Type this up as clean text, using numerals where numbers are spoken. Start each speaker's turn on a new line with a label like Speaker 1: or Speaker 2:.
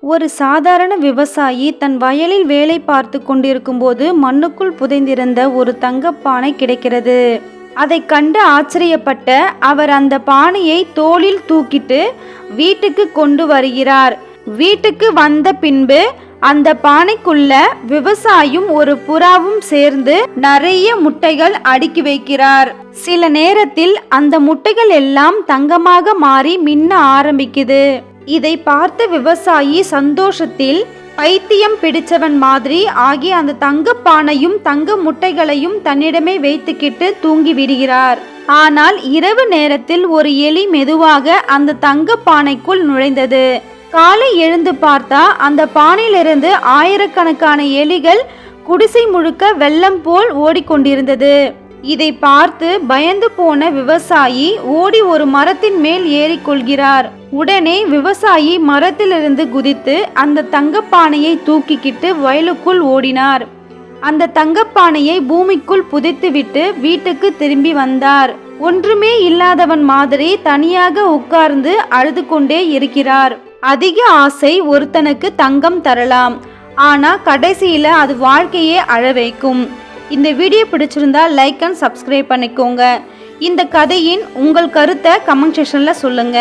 Speaker 1: ஒரு சாதாரண விவசாயி தன் வயலில் வேலை பார்த்து கொண்டிருக்கும்போது மண்ணுக்குள் புதைந்திருந்த ஒரு தங்கப்பானை கிடைக்கிறது. அதை கண்டு ஆச்சரியப்பட்ட அவர் அந்த பானையை தோளில் தூக்கிட்டு வீட்டுக்கு கொண்டு வருகிறார். வீட்டுக்கு வந்த பின்பு அந்த பானைக்குள்ள விவசாயியும் ஒரு புறாவும் சேர்ந்து நிறைய முட்டைகள் அடுக்கி வைக்கிறார். சில நேரத்தில் அந்த முட்டைகள் எல்லாம் தங்கமாக மாறி மின்ன ஆரம்பிக்குது. இதை பார்த்த விவசாயி சந்தோஷத்தில் பைத்தியம் பிடிச்சவன் மாதிரி ஆகி அந்த தங்கப்பானையும் தங்க முட்டைகளையும் தன்னிடமே வைத்துக்கிட்டு தூங்கி விடுகிறார். ஆனால் இரவு நேரத்தில் ஒரு எலி மெதுவாக அந்த தங்கப்பானைக்குள் நுழைந்தது. காலை எழுந்து பார்த்தா அந்த பானையிலிருந்து ஆயிரக்கணக்கான எலிகள் குடிசை முழுக்க வெள்ளம் போல் ஓடிக்கொண்டிருந்தது. இதை பார்த்து பயந்து போன விவசாயி ஓடி ஒரு மரத்தின் மேல் ஏறிக்கொள்கிறார். உடனே விவசாயி மரத்திலிருந்து குதித்து அந்த தங்கப்பானையை தூக்கிக்கிட்டு வயலுக்குள் ஓடினார். அந்த தங்கப்பானையை பூமிக்குள் புதைத்துவிட்டு வீட்டுக்கு திரும்பி வந்தார். ஒன்றுமே இல்லாதவன் மாதிரி தனியாக உட்கார்ந்து அழுது கொண்டே இருக்கிறார். அதிக ஆசை ஒருத்தனுக்கு தங்கம் தரலாம், ஆனா கடைசியில அது வாழ்க்கையே அழ வைக்கும். இந்த வீடியோ பிடிச்சிருந்தா லைக் அண்ட் சப்ஸ்கிரைப் பண்ணிக்கோங்க. இந்த கதையின் உங்கள் கருத்தை கமெண்ட் செக்ஷன்ல சொல்லுங்க.